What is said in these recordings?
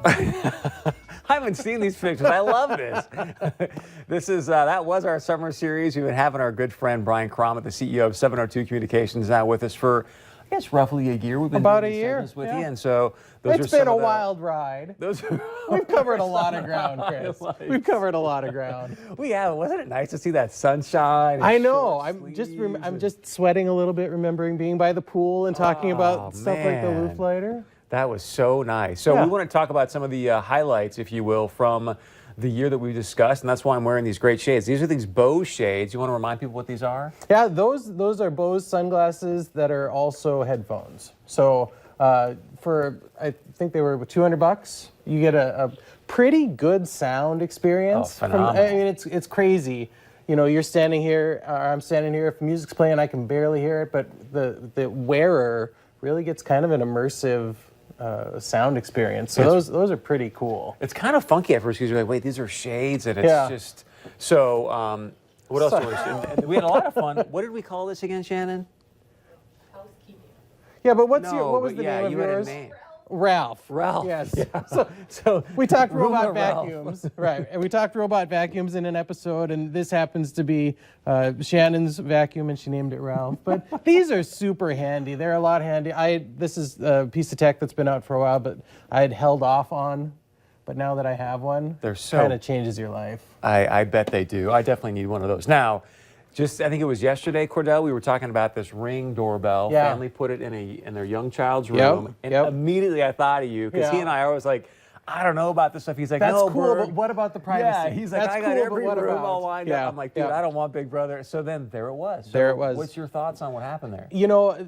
I haven't seen these pictures. I love this. That was our summer series. We've been having our good friend Brian Cromit, the CEO of 702 Communications, now with us for, I guess, roughly a year. We've been about doing a these year segments with you, and so those it's are some been a of the, wild ride. We've We've covered a lot of ground, Chris. We've covered a lot of ground. We have. Wasn't it nice to see that sunshine? I know. I'm just sweating a little bit, remembering being by the pool and talking about stuff like the Loof lighter. That was so nice. So we want to talk about some of the highlights, if you will, from the year that we discussed, and that's why I'm wearing these great shades. These are these Bose shades. You want to remind people what these are? Yeah, those are Bose sunglasses that are also headphones. So for, I think they were $200, you get a pretty good sound experience. Oh, phenomenal. I mean, it's crazy. You know, you're standing here, or I'm standing here. If music's playing, I can barely hear it, but the wearer really gets kind of an immersive sound experience. So those are pretty cool. It's kind of funky at first because you're like, wait, these are shades, and it's just so. What else? And we had a lot of fun. What did we call this again, Shannon? Housekeeping. Yeah, but what was the name of you yours? Had a name. Ralph. Ralph. Yes. Yeah. So we talked robot Ralph. vacuums, right? And we talked robot vacuums in an episode, and this happens to be Shannon's vacuum, and she named it Ralph. But these are super handy. They're a lot handy. This is a piece of tech that's been out for a while, but I had held off on. But now that I have one, they're so kind of changes your life. I bet they do. I definitely need one of those now. I think it was yesterday, Cordell, we were talking about this Ring doorbell. Yeah. Family put it in their young child's room. And immediately I thought of you, because he and I are always like, I don't know about this stuff. He's like, that's no, cool, Berg. but what about the privacy? Yeah, he's like, that's I got cool, every but what room about? all lined up. I'm like, dude, I don't want Big Brother. So then there it was. There it was. What's your thoughts on what happened there? You know,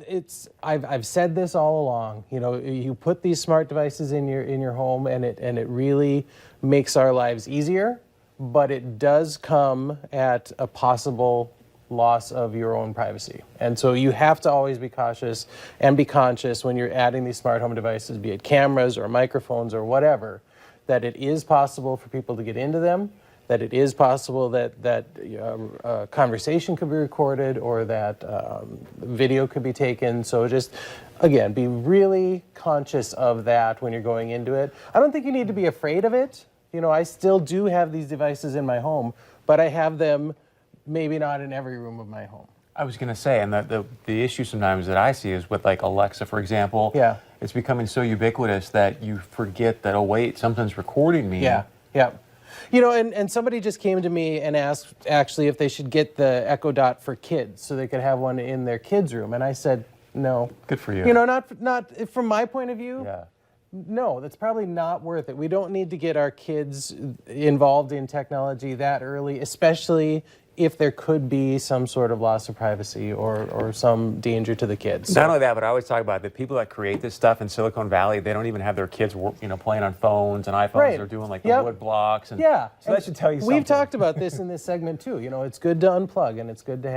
I've said this all along. You know, you put these smart devices in your home, and it really makes our lives easier, but it does come at a possible loss of your own privacy. And so you have to always be cautious and be conscious when you're adding these smart home devices, be it cameras or microphones or whatever, that it is possible for people to get into them, that it is possible that conversation could be recorded, or that video could be taken. So just, again, be really conscious of that when you're going into it. I don't think you need to be afraid of it. You know, I still do have these devices in my home, but I have them maybe not in every room of my home. I was going to say, and the issue sometimes that I see is with, like, Alexa, for example. Yeah. It's becoming so ubiquitous that you forget that, oh, wait, something's recording me. Yeah. You know, and somebody just came to me and asked, actually, if they should get the Echo Dot for kids so they could have one in their kids' room. And I said, no. Good for you. You know, not from my point of view. Yeah. No, that's probably not worth it. We don't need to get our kids involved in technology that early, especially if there could be some sort of loss of privacy or some danger to the kids. Not only that, but I always talk about the people that create this stuff in Silicon Valley. They don't even have their kids, playing on phones and iPhones. Right. They're doing like the wood blocks. And yeah. So that should tell you something. We've talked about this in this segment too. You know, it's good to unplug, and it's good to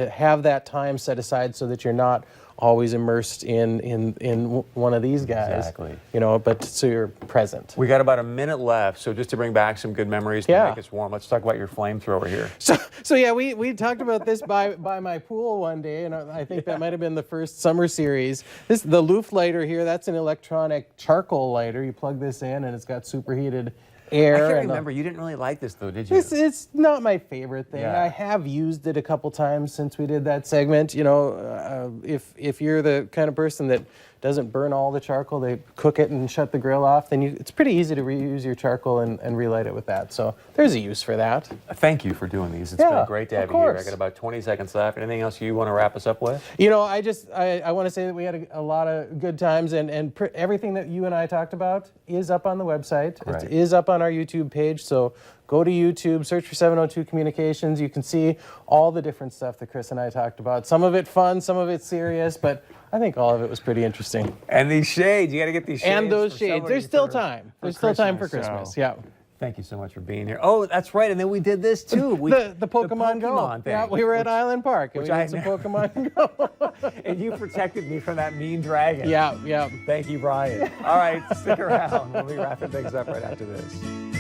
have that time set aside so that you're not always immersed in one of these guys. Exactly. You know, but so you're present. We got about a minute left, so just to bring back some good memories to make us warm, let's talk about your flamethrower here. So yeah, we talked about this by my pool one day, and I think that might have been the first summer series. The Loof lighter here, that's an electronic charcoal lighter. You plug this in, and it's got superheated air. I can't remember. You didn't really like this, though, did you? It's not my favorite thing. Yeah. I have used it a couple times since we did that segment. You know, if you're the kind of person that doesn't burn all the charcoal, they cook it and shut the grill off, then it's pretty easy to reuse your charcoal and relight it with that. So there's a use for that. Thank you for doing these. It's been great to have you here. I got about 20 seconds left. Anything else you want to wrap us up with? You know, I want to say that we had a lot of good times, and everything that you and I talked about is up on the website. Right. It is up on our YouTube page, so go to YouTube, search for 702 Communications. You can see all the different stuff that Chris and I talked about. Some of it fun, some of it serious, but I think all of it was pretty interesting. And these shades, you got to get these shades. And those shades. There's still time. There's still time for Christmas. So. Yeah. Thank you so much for being here. Oh, that's right. And then we did this too. The Pokemon Go. Thing, yeah, we were at Island Park and we did some Pokemon Go. And you protected me from that mean dragon. Yeah. Thank you, Brian. All right, stick around. We'll be wrapping things up right after this.